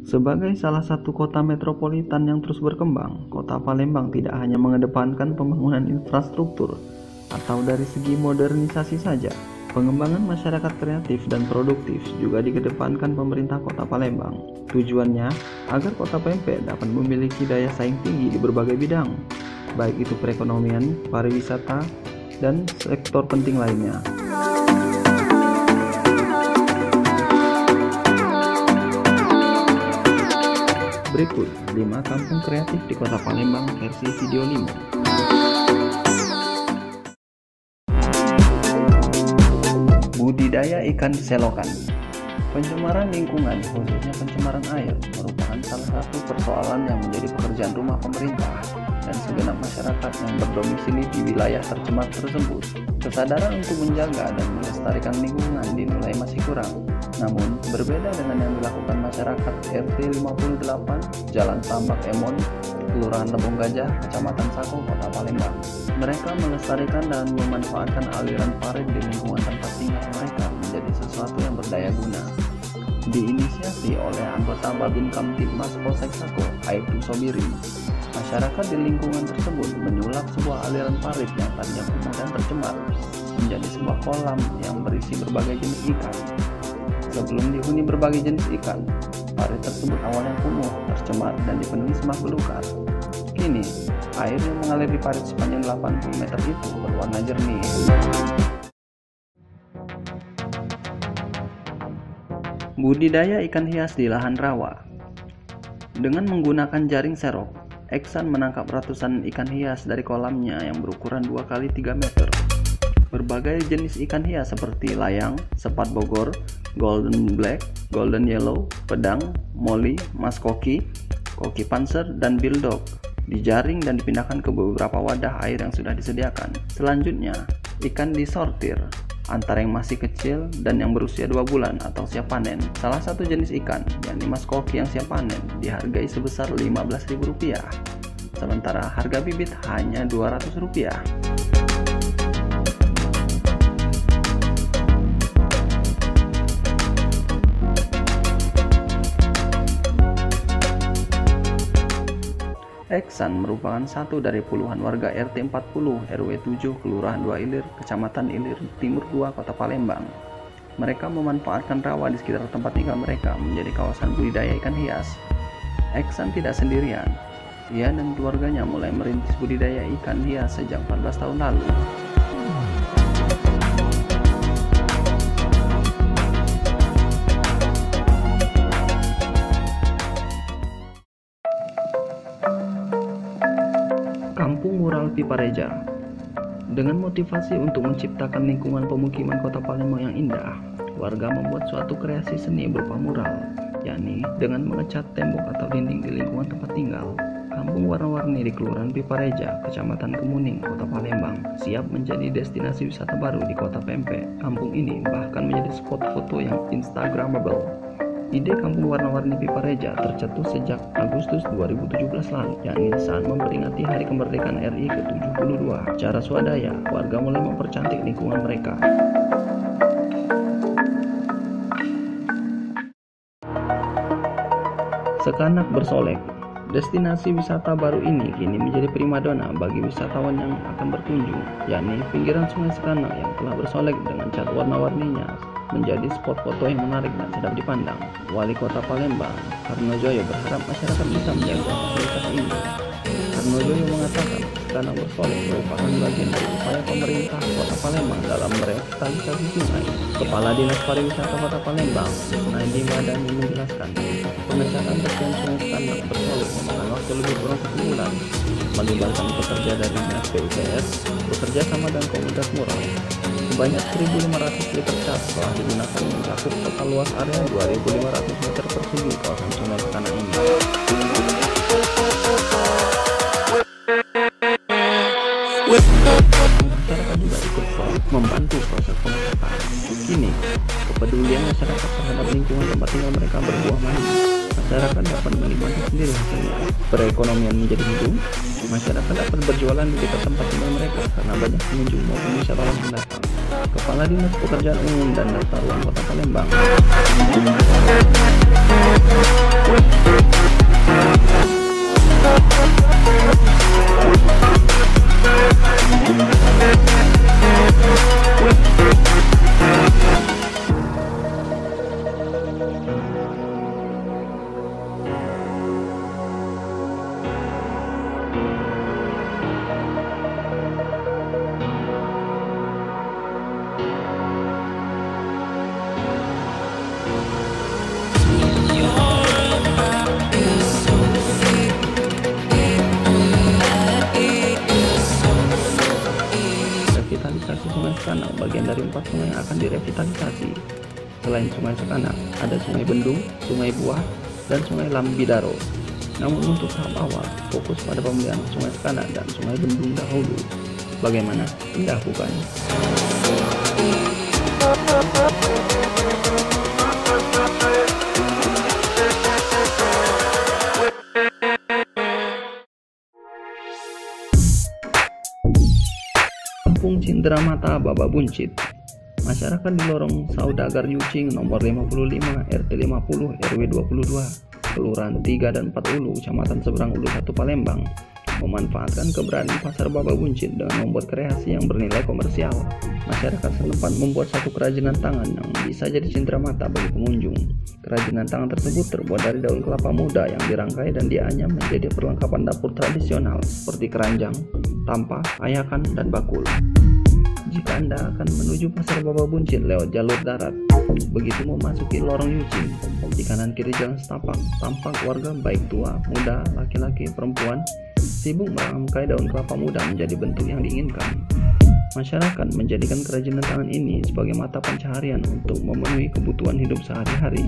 Sebagai salah satu kota metropolitan yang terus berkembang, Kota Palembang tidak hanya mengedepankan pembangunan infrastruktur atau dari segi modernisasi saja. Pengembangan masyarakat kreatif dan produktif juga dikedepankan pemerintah Kota Palembang. Tujuannya agar Kota Pempek dapat memiliki daya saing tinggi di berbagai bidang, baik itu perekonomian, pariwisata, dan sektor penting lainnya. Berikut 5 kampung kreatif di Kota Palembang versi video 5. Budidaya ikan selokan. Pencemaran lingkungan, khususnya pencemaran air, merupakan salah satu persoalan yang menjadi pekerjaan rumah pemerintah dan segenap masyarakat yang berdomisili di wilayah tercemar tersebut. Kesadaran untuk menjaga dan melestarikan lingkungan dinilai masih kurang. Namun, berbeda dengan yang dilakukan masyarakat RT 58 Jalan Tambak Emon, Kelurahan Lebong Gajah, Kecamatan Sako, Kota Palembang. Mereka melestarikan dan memanfaatkan aliran parit di lingkungan tempat tinggal mereka menjadi sesuatu yang berdaya guna. Diinisiasi oleh anggota Babin Kamtibmas Polsek Sako, Aibtu Sobiri, masyarakat di lingkungan tersebut menyulap sebuah aliran parit yang tadinya kumuh dan tercemar menjadi sebuah kolam yang berisi berbagai jenis ikan. Sebelum dihuni berbagai jenis ikan, parit tersebut awalnya kumuh, tercemar, dan dipenuhi semak belukar. Kini, air yang mengalir di parit sepanjang 80 meter itu berwarna jernih. Budidaya ikan hias di lahan rawa. Dengan menggunakan jaring serok, Eksan menangkap ratusan ikan hias dari kolamnya yang berukuran 2 x 3 meter. Berbagai jenis ikan hias seperti layang, sepat Bogor, golden black, golden yellow, pedang, molly, mas koki, koki panser, dan bildog dijaring dan dipindahkan ke beberapa wadah air yang sudah disediakan. Selanjutnya, ikan disortir antara yang masih kecil dan yang berusia 2 bulan atau siap panen. Salah satu jenis ikan, yakni mas koki yang siap panen, dihargai sebesar Rp15.000, sementara harga bibit hanya Rp200. Eksan merupakan satu dari puluhan warga RT 40 RW 7 Kelurahan 2 Ilir, Kecamatan Ilir Timur 2, Kota Palembang. Mereka memanfaatkan rawa di sekitar tempat tinggal mereka menjadi kawasan budidaya ikan hias. Eksan tidak sendirian. Ia dan keluarganya mulai merintis budidaya ikan hias sejak 14 tahun lalu. Kampung Mural Pipareja. Dengan motivasi untuk menciptakan lingkungan pemukiman Kota Palembang yang indah, warga membuat suatu kreasi seni berupa mural, yakni dengan mengecat tembok atau dinding di lingkungan tempat tinggal. Kampung warna-warni di Kelurahan Pipareja, Kecamatan Kemuning, Kota Palembang, siap menjadi destinasi wisata baru di Kota Pempek. Kampung ini bahkan menjadi spot foto yang instagramable. Ide Kampung Warna-Warni Pipareja tercetus sejak Agustus 2017 lalu, yakni saat memperingati Hari Kemerdekaan RI ke-72. Secara swadaya, warga mulai mempercantik lingkungan mereka. Sekanak bersolek. Destinasi wisata baru ini kini menjadi primadona bagi wisatawan yang akan berkunjung, yakni pinggiran Sungai Sekanak yang telah bersolek dengan cat warna-warninya menjadi spot foto yang menarik dan sedap dipandang. Wali Kota Palembang, Karnojoyo, berharap masyarakat bisa menjaga fasilitas ini. Karnojoyo mengatakan Sekanak bersolek merupakan bagian dari upaya pemerintah Kota Palembang dalam merevitalisasi sungai. Kepala Dinas Pariwisata Kota Palembang, Naidi Madani, menjelaskan pengecatan tepian Sungai Sekanak bersolek memakan waktu lebih kurang 1 bulan, melibatkan pekerja dari Dinas PUPR bekerja sama dengan komunitas mural. Sebanyak 1.500 liter cat telah digunakan mencakup total luas area 2.500 meter persegi kawasan Sungai Sekanak ini. Masyarakat juga ikut membantu proses pengecatan. Kini, kepedulian masyarakat terhadap lingkungan tempat tinggal mereka berbuah manis. Masyarakat dapat menikmati sendiri hasilnya. Perekonomian menjadi hidup. Masyarakat dapat berjualan di dekat tempat tinggal mereka karena banyak pengunjung maupun wisatawan yang datang. Kepala Dinas Pekerjaan Umum dan Tata Ruang Kota Palembang. selain Sungai Sekanak, ada Sungai Bendung, Sungai Buah, dan Sungai Lambidaro. Namun untuk tahap awal, fokus pada pemeliharaan Sungai Sekanak dan Sungai Bendung dahulu. Bagaimana? Indah bukan? Kampung Cindramata Baba Buncit. Masyarakat di lorong Saudagar Yucing nomor 55 RT 50 RW 22 Kelurahan 3 dan 4 Ulu Kecamatan Seberang Ulu 1 Palembang memanfaatkan keberadaan pasar Baba Buncit dengan membuat kreasi yang bernilai komersial. Masyarakat setempat membuat satu kerajinan tangan yang bisa jadi cindramata bagi pengunjung. Kerajinan tangan tersebut terbuat dari daun kelapa muda yang dirangkai dan dianyam menjadi perlengkapan dapur tradisional seperti keranjang, tampah, ayakan, dan bakul. Jika Anda akan menuju pasar Baba Buncit lewat jalur darat, begitu memasuki lorong Yucing, di kanan kiri jalan setapak, tampak warga baik tua, muda, laki-laki, perempuan, sibuk merangkai daun kelapa muda menjadi bentuk yang diinginkan. Masyarakat menjadikan kerajinan tangan ini sebagai mata pencaharian untuk memenuhi kebutuhan hidup sehari-hari.